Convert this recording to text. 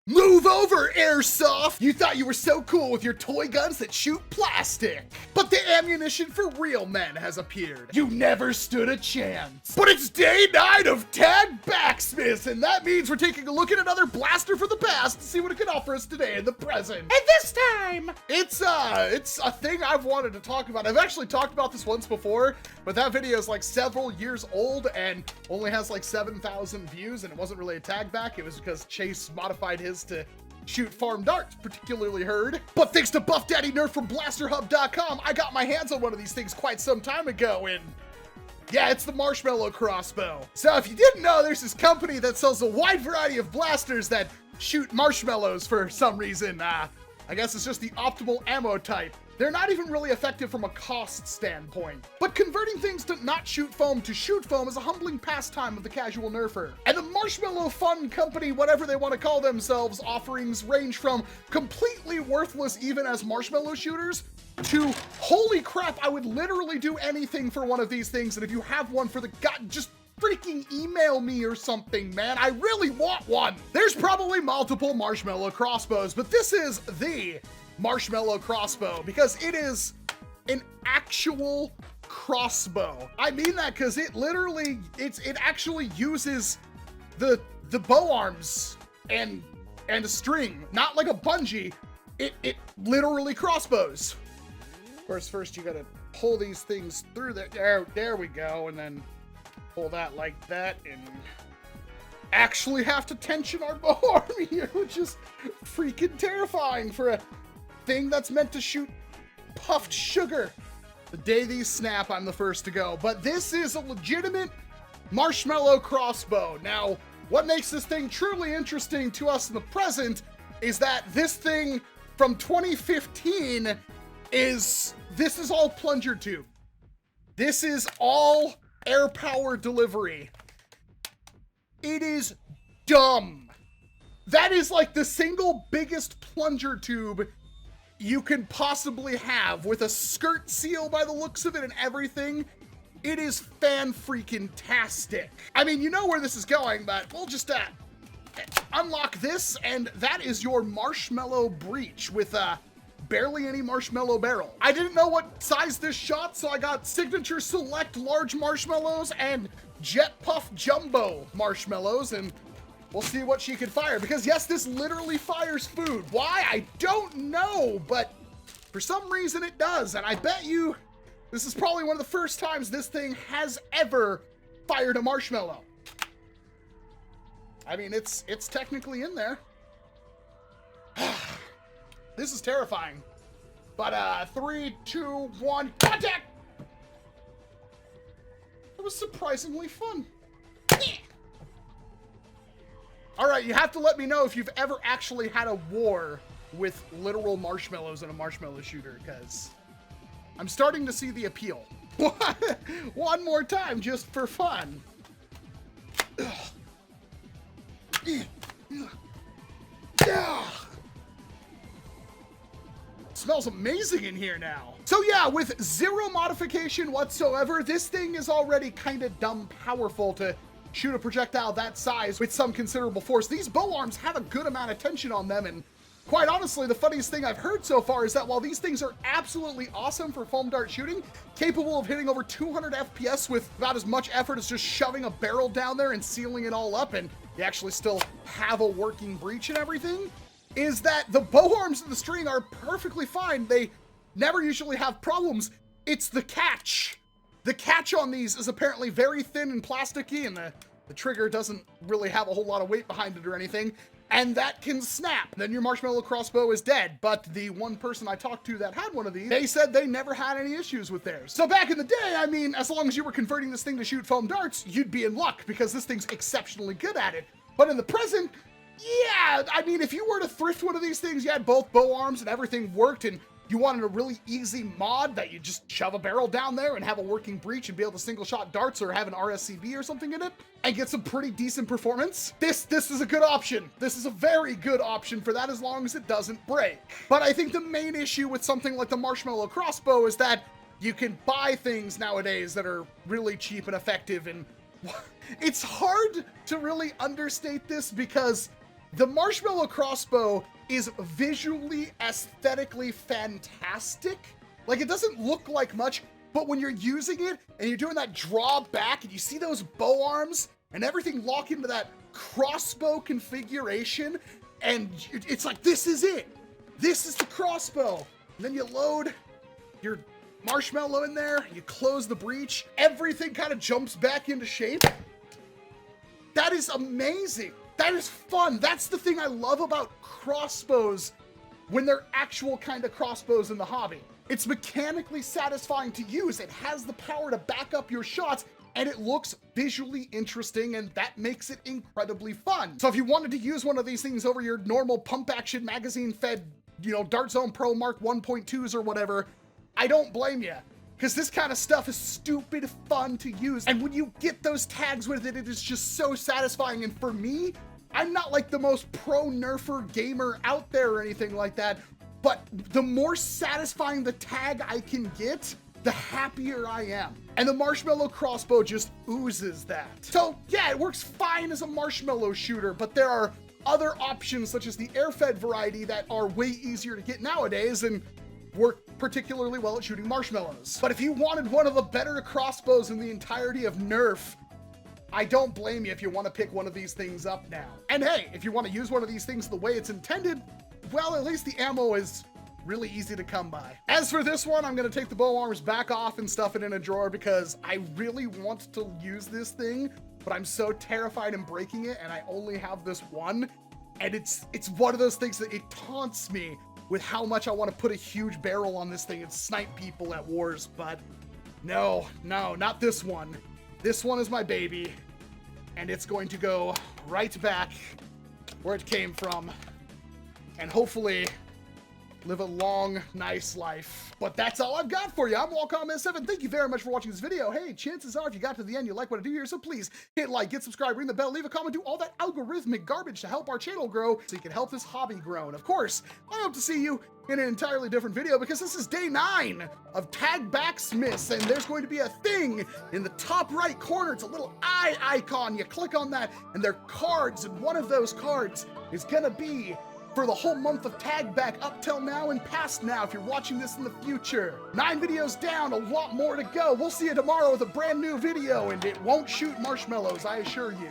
Move over, Airsoft! You thought you were so cool with your toy guns that shoot plastic. But the ammunition for real men has appeared. You never stood a chance. But it's day 9 of TAGBAXMAS, and that means we're taking a look at another blaster from the past to see what it can offer us today in the present. And this time, it's a thing I've wanted to talk about. I've actually talked about this once before, but that video is like several years old and only has like 7,000 views, and it wasn't really a tag back. It was because Chase modified his to shoot farm darts, particularly heard. But thanks to Buff Daddy Nerf from BlasterHub.com, I got my hands on one of these things quite some time ago, and yeah, it's the Marshmallow Crossbow. So if you didn't know, there's this company that sells a wide variety of blasters that shoot marshmallows for some reason. I guess it's just the optimal ammo type. They're not even really effective from a cost standpoint. But converting things to not shoot foam to shoot foam is a humbling pastime of the casual nerfer. And the Marshmallow Fun Company, whatever they want to call themselves, offerings range from completely worthless even as marshmallow shooters to holy crap, I would literally do anything for one of these things, and if you have one for the god, just freaking email me or something, man. I really want one. There's probably multiple marshmallow crossbows, but this is the Marshmallow Crossbow because it is an actual crossbow. I mean that because it literally, it actually uses the bow arms and a string, not like a bungee. It literally crossbows. Of course, first you gotta pull these things through there we go, and then pull that like that, and actually have to tension our bow arm here, which is freaking terrifying for a thing that's meant to shoot puffed sugar. The day these snap, I'm the first to go. But this is a legitimate marshmallow crossbow. Now, what makes this thing truly interesting to us in the present is that this thing from 2015 this is all Plunger Tube. This is all air power delivery. It is dumb. That is like the single biggest plunger tube you can possibly have, with a skirt seal by the looks of it and everything. It is fan-freaking-tastic. I mean, you know where this is going, but we'll just unlock this, and that is your marshmallow breech with barely any marshmallow barrel. I didn't know what size this shot, so I got Signature Select large marshmallows and Jet Puff Jumbo marshmallows, and we'll see what she can fire, because yes, this literally fires food. Why? I don't know, but for some reason it does, and I bet you this is probably one of the first times this thing has ever fired a marshmallow. I mean, it's technically in there. This is terrifying. But 3, 2, 1, contact! It was surprisingly fun. All right, you have to let me know if you've ever actually had a war with literal marshmallows in a marshmallow shooter, because I'm starting to see the appeal. One more time, just for fun. Smells amazing in here now. So yeah, with zero modification whatsoever, this thing is already kind of dumb powerful to shoot a projectile that size with some considerable force. These bow arms have a good amount of tension on them, and quite honestly, the funniest thing I've heard so far is that while these things are absolutely awesome for foam dart shooting, capable of hitting over 200 FPS with about as much effort as just shoving a barrel down there and sealing it all up, and you actually still have a working breech and everything, is that the bow arms and the string are perfectly fine. They never usually have problems. It's the catch. The catch on these is apparently very thin and plasticky, and the trigger doesn't really have a whole lot of weight behind it or anything, and that can snap. Then your marshmallow crossbow is dead. But the one person I talked to that had one of these, they said they never had any issues with theirs. So back in the day, I mean, as long as you were converting this thing to shoot foam darts, you'd be in luck because this thing's exceptionally good at it. But in the present, yeah, I mean, if you were to thrift one of these things, you had both bow arms and everything worked, and you wanted a really easy mod that you just shove a barrel down there and have a working breech and be able to single shot darts or have an RSCB or something in it and get some pretty decent performance, this is a good option. This is a very good option for that, as long as it doesn't break. But I think the main issue with something like the Marshmallow Crossbow is that you can buy things nowadays that are really cheap and effective, and it's hard to really understate this because The Marshmallow crossbow is visually, aesthetically fantastic. Like, it doesn't look like much, but when you're using it and you're doing that draw back and you see those bow arms and everything lock into that crossbow configuration, and it's like, this is it. This is the crossbow. And then you load your marshmallow in there, you close the breech, everything kind of jumps back into shape. That is amazing. That is fun. That's the thing I love about crossbows when they're actual kind of crossbows in the hobby. It's mechanically satisfying to use. It has the power to back up your shots, and it looks visually interesting, and that makes it incredibly fun. So if you wanted to use one of these things over your normal pump action magazine fed, you know, Dart Zone Pro Mark 1.2s or whatever, I don't blame you, because this kind of stuff is stupid fun to use. And when you get those tags with it, it is just so satisfying. And for me, I'm not like the most pro nerfer gamer out there or anything like that, but the more satisfying the tag I can get, the happier I am. And the Marshmallow crossbow just oozes that. So yeah, it works fine as a marshmallow shooter, but there are other options such as the air-fed variety that are way easier to get nowadays and work particularly well at shooting marshmallows. But if you wanted one of the better crossbows in the entirety of NERF, I don't blame you if you want to pick one of these things up now. And hey, if you want to use one of these things the way it's intended, well, at least the ammo is really easy to come by. As for this one, I'm going to take the bow arms back off and stuff it in a drawer because I really want to use this thing, but I'm so terrified in breaking it, and I only have this one. And it's one of those things that it taunts me with how much I want to put a huge barrel on this thing and snipe people at wars, but no, not this one. This one is my baby, and it's going to go right back where it came from, and hopefully live a long, nice life. But that's all I've got for you. I'm Walcom S7. Thank you very much for watching this video. Hey, chances are if you got to the end, you like what I do here, so please hit like, get subscribed, ring the bell, leave a comment, do all that algorithmic garbage to help our channel grow so you can help this hobby grow. And of course, I hope to see you in an entirely different video because this is day 9 of TAGBAXMAS, and there's going to be a thing in the top right corner. It's a little eye icon. You click on that, and they're cards, and one of those cards is gonna be for the whole month of TAGBAX up till now and past now if you're watching this in the future. 9 videos down, a lot more to go. We'll see you tomorrow with a brand new video, and it won't shoot marshmallows, I assure you.